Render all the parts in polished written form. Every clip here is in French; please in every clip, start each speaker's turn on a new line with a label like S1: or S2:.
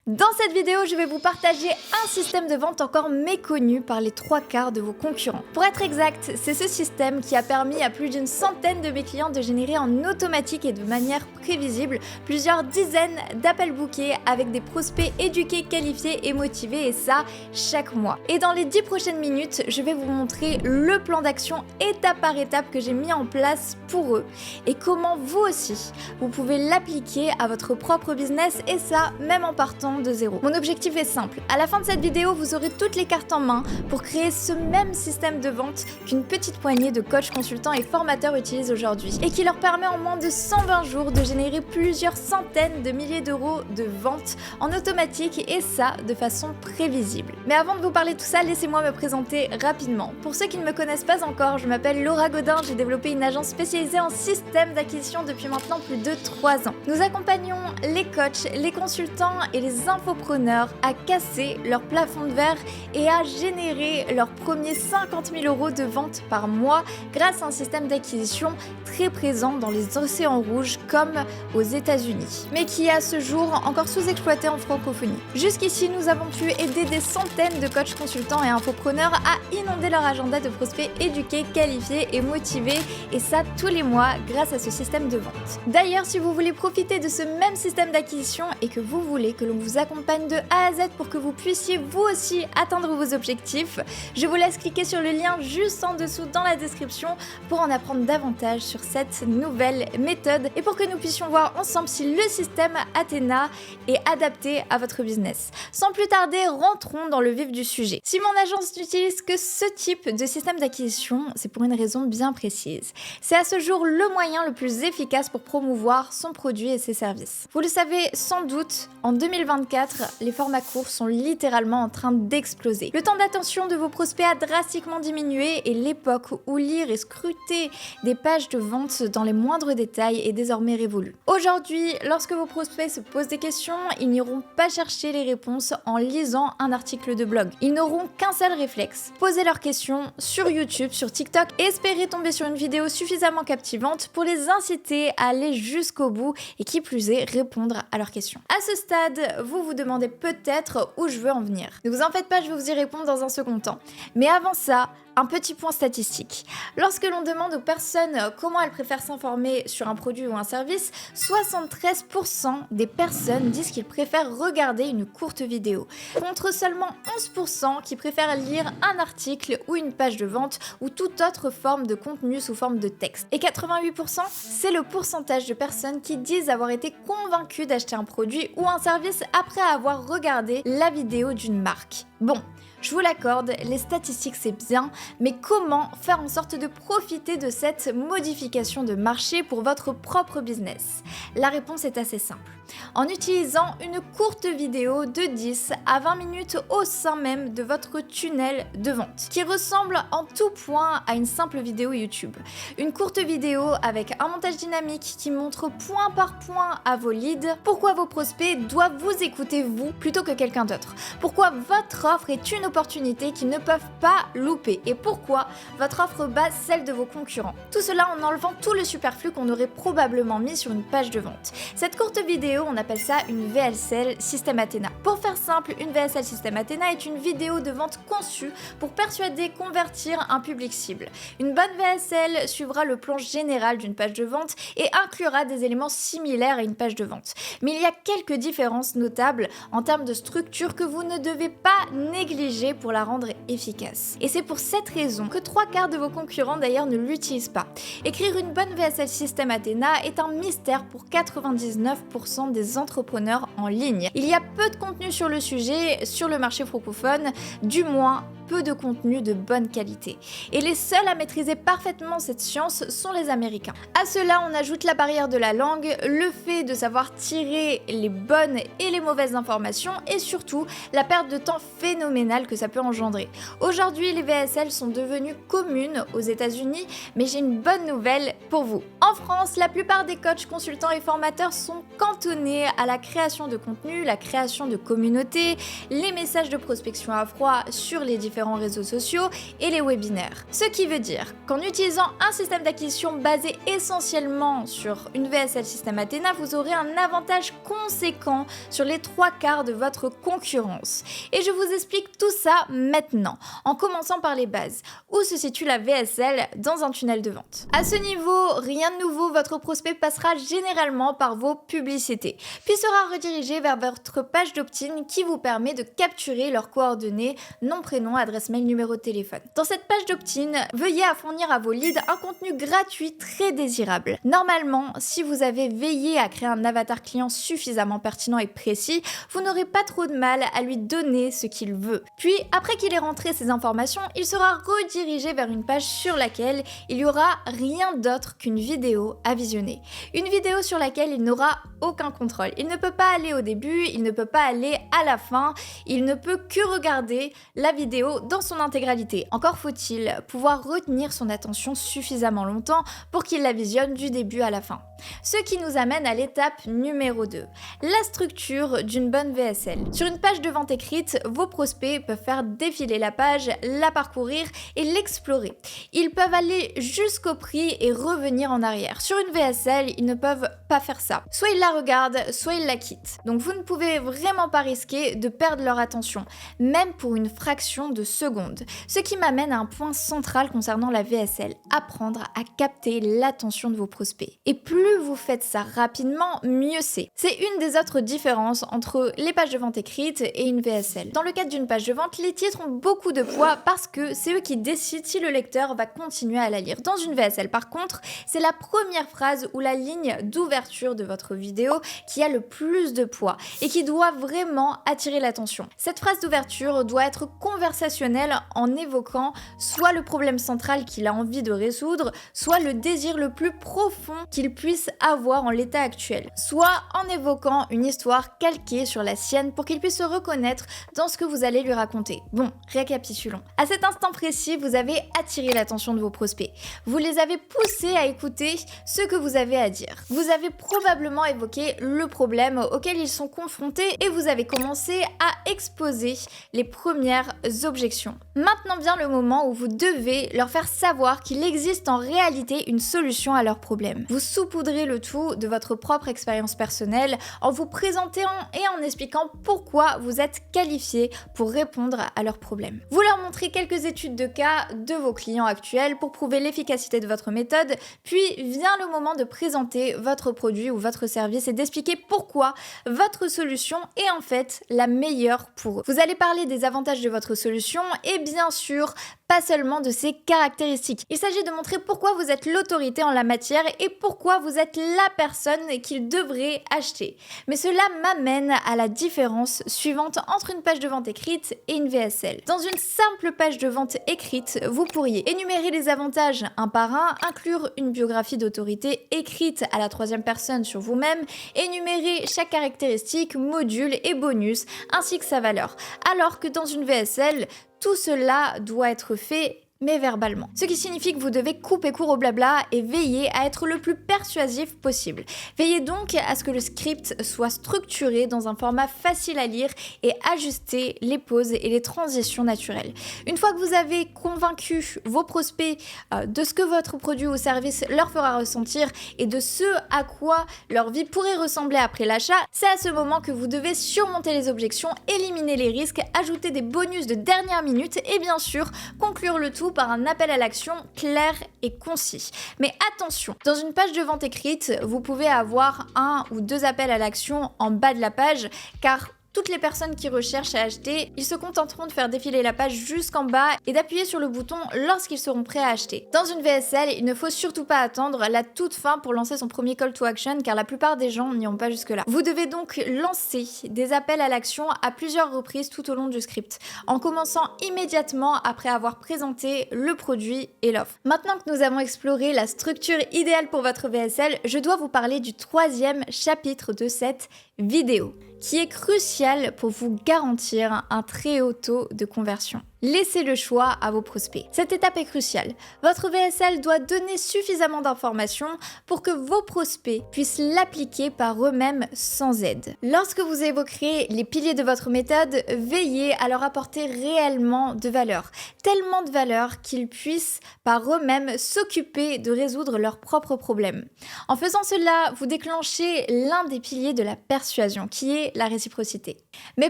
S1: Dans cette vidéo, je vais vous partager un système de vente encore méconnu par les 3/4 de vos concurrents. Pour être exact, c'est ce système qui a permis à plus d'une centaine de mes clients de générer en automatique et de manière prévisible plusieurs dizaines d'appels bookés avec des prospects éduqués, qualifiés et motivés, et ça chaque mois. Et dans les 10 prochaines minutes, je vais vous montrer le plan d'action étape par étape que j'ai mis en place pour eux et comment vous aussi, vous pouvez l'appliquer à votre propre business, et ça même en partant de zéro. Mon objectif est simple. À la fin de cette vidéo, vous aurez toutes les cartes en main pour créer ce même système de vente qu'une petite poignée de coachs, consultants et formateurs utilisent aujourd'hui et qui leur permet en moins de 120 jours de générer plusieurs centaines de milliers d'euros de ventes en automatique, et ça de façon prévisible. Mais avant de vous parler de tout ça, laissez-moi me présenter rapidement. Pour ceux qui ne me connaissent pas encore, je m'appelle Laura Godin, j'ai développé une agence spécialisée en système d'acquisition depuis maintenant plus de 3 ans. Nous accompagnons les coachs, les consultants et les infopreneurs à casser leur plafond de verre et à générer leurs premiers 50 000 euros de vente par mois grâce à un système d'acquisition très présent dans les océans rouges comme aux États-Unis, mais qui est à ce jour encore sous-exploité en francophonie. Jusqu'ici, nous avons pu aider des centaines de coachs, consultants et infopreneurs à inonder leur agenda de prospects éduqués, qualifiés et motivés, et ça tous les mois grâce à ce système de vente. D'ailleurs, si vous voulez profiter de ce même système d'acquisition et que vous voulez que l'on vous accompagne de A à Z pour que vous puissiez vous aussi atteindre vos objectifs, je vous laisse cliquer sur le lien juste en dessous dans la description pour en apprendre davantage sur cette nouvelle méthode et pour que nous puissions voir ensemble si le système Athena est adapté à votre business. Sans plus tarder, rentrons dans le vif du sujet. Si mon agence n'utilise que ce type de système d'acquisition, c'est pour une raison bien précise. C'est à ce jour le moyen le plus efficace pour promouvoir son produit et ses services. Vous le savez sans doute, en 2024, les formats courts sont littéralement en train d'exploser. Le temps d'attention de vos prospects a drastiquement diminué et l'époque où lire et scruter des pages de vente dans les moindres détails est désormais révolue. Aujourd'hui, lorsque vos prospects se posent des questions, ils n'iront pas chercher les réponses en lisant un article de blog. Ils n'auront qu'un seul réflexe: poser leurs questions sur YouTube, sur TikTok et espérer tomber sur une vidéo suffisamment captivante pour les inciter à aller jusqu'au bout et qui plus est, répondre à leurs questions. À ce stade, vous vous demandez peut-être où je veux en venir. Ne vous en faites pas, je vais vous y répondre dans un second temps. Mais avant ça, un petit point statistique. Lorsque l'on demande aux personnes comment elles préfèrent s'informer sur un produit ou un service, 73% des personnes disent qu'ils préfèrent regarder une courte vidéo, contre seulement 11% qui préfèrent lire un article ou une page de vente ou toute autre forme de contenu sous forme de texte. Et 88%, c'est le pourcentage de personnes qui disent avoir été convaincues d'acheter un produit ou un service après avoir regardé la vidéo d'une marque. Bon, je vous l'accorde, les statistiques c'est bien, mais comment faire en sorte de profiter de cette modification de marché pour votre propre business? La réponse est assez simple. En utilisant une courte vidéo de 10 à 20 minutes au sein même de votre tunnel de vente, qui ressemble en tout point à une simple vidéo YouTube. Une courte vidéo avec un montage dynamique qui montre point par point à vos leads pourquoi vos prospects doivent vous écouter vous plutôt que quelqu'un d'autre. Pourquoi votre offre est une opportunité qu'ils ne peuvent pas louper et pourquoi votre offre bat celle de vos concurrents. Tout cela en enlevant tout le superflu qu'on aurait probablement mis sur une page de vente. Cette courte vidéo, on appelle ça une VSL Système Athena. Pour faire simple, une VSL Système Athena est une vidéo de vente conçue pour persuader, convertir un public cible. Une bonne VSL suivra le plan général d'une page de vente et inclura des éléments similaires à une page de vente. Mais il y a quelques différences notables en termes de structure que vous ne devez pas négliger pour la rendre efficace. Et c'est pour cette raison que 3/4 de vos concurrents d'ailleurs ne l'utilisent pas. Écrire une bonne VSL Système Athena est un mystère pour 99% des entrepreneurs en ligne. Il y a peu de contenu sur le sujet sur le marché francophone, du moins peu de contenu de bonne qualité. Et les seuls à maîtriser parfaitement cette science sont les Américains. À cela, on ajoute la barrière de la langue, le fait de savoir tirer les bonnes et les mauvaises informations et surtout la perte de temps phénoménale que ça peut engendrer. Aujourd'hui, les VSL sont devenues communes aux États-Unis, mais j'ai une bonne nouvelle pour vous. En France, la plupart des coachs, consultants et formateurs sont cantonnés à la création de contenu, la création de communautés, les messages de prospection à froid sur les différents différents réseaux sociaux et les webinaires. Ce qui veut dire qu'en utilisant un système d'acquisition basé essentiellement sur une VSL système Athena, vous aurez un avantage conséquent sur les 3/4 de votre concurrence. Et je vous explique tout ça maintenant, en commençant par les bases. Où se situe la VSL dans un tunnel de vente? À ce niveau, rien de nouveau, votre prospect passera généralement par vos publicités, puis sera redirigé vers votre page d'opt-in qui vous permet de capturer leurs coordonnées, nom, prénom, adresse mail, numéro de téléphone. Dans cette page d'opt-in, veuillez à fournir à vos leads un contenu gratuit très désirable. Normalement, si vous avez veillé à créer un avatar client suffisamment pertinent et précis, vous n'aurez pas trop de mal à lui donner ce qu'il veut. Puis, après qu'il ait rentré ces informations, il sera redirigé vers une page sur laquelle il n'y aura rien d'autre qu'une vidéo à visionner. Une vidéo sur laquelle il n'aura aucun contrôle. Il ne peut pas aller au début, il ne peut pas aller à la fin, il ne peut que regarder la vidéo dans son intégralité. Encore faut-il pouvoir retenir son attention suffisamment longtemps pour qu'il la visionne du début à la fin. Ce qui nous amène à l'étape numéro 2, la structure d'une bonne VSL. Sur une page de vente écrite, vos prospects peuvent faire défiler la page, la parcourir et l'explorer. Ils peuvent aller jusqu'au prix et revenir en arrière. Sur une VSL, ils ne peuvent pas faire ça. Soit ils la regardent, soit ils la quittent. Donc vous ne pouvez vraiment pas risquer de perdre leur attention, même pour une fraction de seconde. Ce qui m'amène à un point central concernant la VSL, apprendre à capter l'attention de vos prospects. Et plus vous faites ça rapidement, mieux c'est. C'est une des autres différences entre les pages de vente écrites et une VSL. Dans le cadre d'une page de vente, les titres ont beaucoup de poids parce que c'est eux qui décident si le lecteur va continuer à la lire. Dans une VSL, par contre, c'est la première phrase ou la ligne d'ouverture de votre vidéo qui a le plus de poids et qui doit vraiment attirer l'attention. Cette phrase d'ouverture doit être conversationnelle en évoquant soit le problème central qu'il a envie de résoudre, soit le désir le plus profond qu'il puisse avoir en l'état actuel, soit en évoquant une histoire calquée sur la sienne pour qu'il puisse se reconnaître dans ce que vous allez lui raconter. Bon, récapitulons. À cet instant précis, vous avez attiré l'attention de vos prospects. Vous les avez poussés à écouter ce que vous avez à dire. Vous avez probablement évoqué le problème auquel ils sont confrontés et vous avez commencé à exposer les premières objections. Maintenant vient le moment où vous devez leur faire savoir qu'il existe en réalité une solution à leurs problèmes. Vous saupoudrez le tout de votre propre expérience personnelle en vous présentant et en expliquant pourquoi vous êtes qualifié pour répondre à leurs problèmes. Vous leur montrez quelques études de cas de vos clients actuels pour prouver l'efficacité de votre méthode, puis vient le moment de présenter votre produit ou votre service et d'expliquer pourquoi votre solution est en fait la meilleure pour eux. Vous allez parler des avantages de votre solution et bien sûr pas seulement de ses caractéristiques. Il s'agit de montrer pourquoi vous êtes l'autorité en la matière et pourquoi vous êtes la personne qu'il devrait acheter. Mais cela m'amène à la différence suivante entre une page de vente écrite et une VSL. Dans une simple page de vente écrite, vous pourriez énumérer les avantages un par un, inclure une biographie d'autorité écrite à la troisième personne sur vous-même, énumérer chaque caractéristique, module et bonus, ainsi que sa valeur. Alors que dans une VSL, tout cela doit être fait mais verbalement. Ce qui signifie que vous devez couper court au blabla et veiller à être le plus persuasif possible. Veillez donc à ce que le script soit structuré dans un format facile à lire et ajuster les pauses et les transitions naturelles. Une fois que vous avez convaincu vos prospects de ce que votre produit ou service leur fera ressentir et de ce à quoi leur vie pourrait ressembler après l'achat, c'est à ce moment que vous devez surmonter les objections, éliminer les risques, ajouter des bonus de dernière minute et bien sûr conclure le tout par un appel à l'action clair et concis. Mais attention, dans une page de vente écrite, vous pouvez avoir 1 ou 2 appels à l'action en bas de la page, car toutes les personnes qui recherchent à acheter, ils se contenteront de faire défiler la page jusqu'en bas et d'appuyer sur le bouton lorsqu'ils seront prêts à acheter. Dans une VSL, il ne faut surtout pas attendre la toute fin pour lancer son premier call to action car la plupart des gens n'iront pas jusque-là. Vous devez donc lancer des appels à l'action à plusieurs reprises tout au long du script, en commençant immédiatement après avoir présenté le produit et l'offre. Maintenant que nous avons exploré la structure idéale pour votre VSL, je dois vous parler du 3e chapitre de cette vidéo, qui est crucial pour vous garantir un très haut taux de conversion. Laissez le choix à vos prospects. Cette étape est cruciale. Votre VSL doit donner suffisamment d'informations pour que vos prospects puissent l'appliquer par eux-mêmes sans aide. Lorsque vous évoquerez les piliers de votre méthode, veillez à leur apporter réellement de valeur. Tellement de valeur qu'ils puissent par eux-mêmes s'occuper de résoudre leurs propres problèmes. En faisant cela, vous déclenchez l'un des piliers de la persuasion, qui est la réciprocité. Mais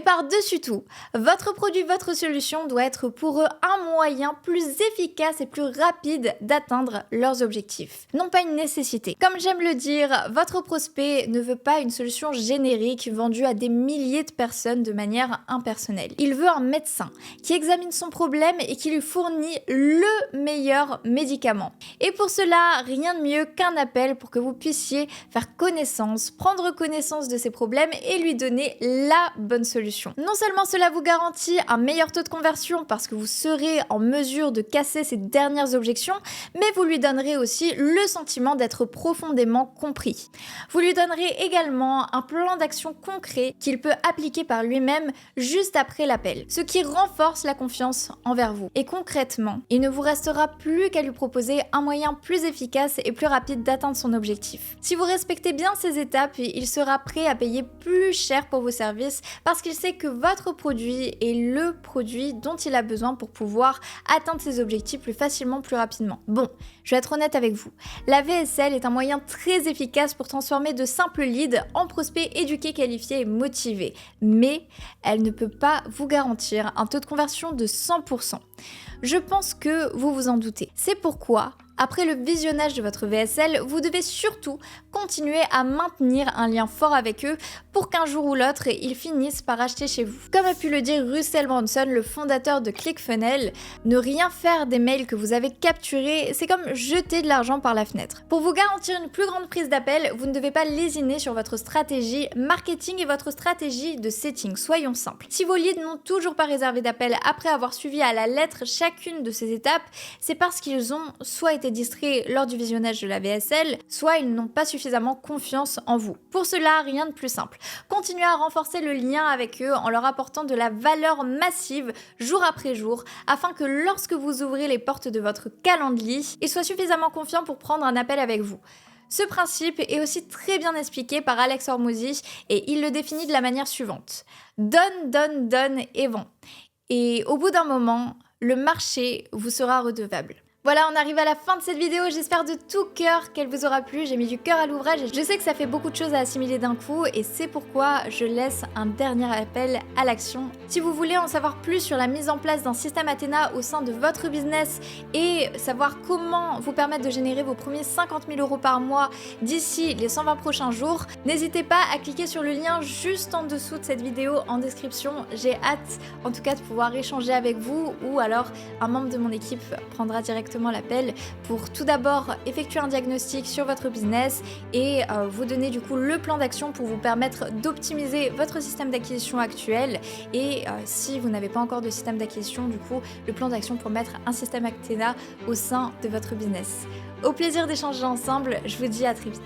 S1: par-dessus tout, votre produit, votre solution doit être pour eux un moyen plus efficace et plus rapide d'atteindre leurs objectifs. Non pas une nécessité. Comme j'aime le dire, votre prospect ne veut pas une solution générique vendue à des milliers de personnes de manière impersonnelle. Il veut un médecin qui examine son problème et qui lui fournit le meilleur médicament. Et pour cela, rien de mieux qu'un appel pour que vous puissiez faire connaissance, prendre connaissance de ses problèmes et lui donner la bonne solution. Non seulement cela vous garantit un meilleur taux de conversion parce que vous serez en mesure de casser ses dernières objections, mais vous lui donnerez aussi le sentiment d'être profondément compris. Vous lui donnerez également un plan d'action concret qu'il peut appliquer par lui-même juste après l'appel, ce qui renforce la confiance envers vous. Et concrètement, il ne vous restera plus qu'à lui proposer un moyen plus efficace et plus rapide d'atteindre son objectif. Si vous respectez bien ces étapes, il sera prêt à payer plus cher pour vos services parce qu'il sait que votre produit est le produit dont il a besoin pour pouvoir atteindre ses objectifs plus facilement, plus rapidement. Bon, je vais être honnête avec vous. La VSL est un moyen très efficace pour transformer de simples leads en prospects éduqués, qualifiés et motivés. Mais elle ne peut pas vous garantir un taux de conversion de 100%. Je pense que vous vous en doutez. C'est pourquoi, après le visionnage de votre VSL, vous devez surtout continuer à maintenir un lien fort avec eux pour qu'un jour ou l'autre, ils finissent par acheter chez vous. Comme a pu le dire Russell Brunson, le fondateur de ClickFunnels, ne rien faire des mails que vous avez capturés, c'est comme jeter de l'argent par la fenêtre. Pour vous garantir une plus grande prise d'appel, vous ne devez pas lésiner sur votre stratégie marketing et votre stratégie de setting. Soyons simples. Si vos leads n'ont toujours pas réservé d'appel après avoir suivi à la lettre chacune de ces étapes, c'est parce qu'ils ont soit été distraits lors du visionnage de la VSL, soit ils n'ont pas suffisamment confiance en vous. Pour cela, rien de plus simple. Continuez à renforcer le lien avec eux en leur apportant de la valeur massive jour après jour, afin que lorsque vous ouvrez les portes de votre Calendly, ils soient suffisamment confiants pour prendre un appel avec vous. Ce principe est aussi très bien expliqué par Alex Hormozy et il le définit de la manière suivante. Donne, donne, donne et vend. Et au bout d'un moment, le marché vous sera redevable. Voilà, on arrive à la fin de cette vidéo, j'espère de tout cœur qu'elle vous aura plu, j'ai mis du cœur à l'ouvrage et je sais que ça fait beaucoup de choses à assimiler d'un coup et c'est pourquoi je laisse un dernier appel à l'action. Si vous voulez en savoir plus sur la mise en place d'un système Athéna au sein de votre business et savoir comment vous permettre de générer vos premiers 50 000 € par mois d'ici les 120 prochains jours, n'hésitez pas à cliquer sur le lien juste en dessous de cette vidéo en description. J'ai hâte en tout cas de pouvoir échanger avec vous ou alors un membre de mon équipe prendra directement l'appel pour tout d'abord effectuer un diagnostic sur votre business et vous donner du coup le plan d'action pour vous permettre d'optimiser votre système d'acquisition actuel et si vous n'avez pas encore de système d'acquisition, du coup le plan d'action pour mettre un système Athéna au sein de votre business. Au plaisir d'échanger ensemble, je vous dis à très vite.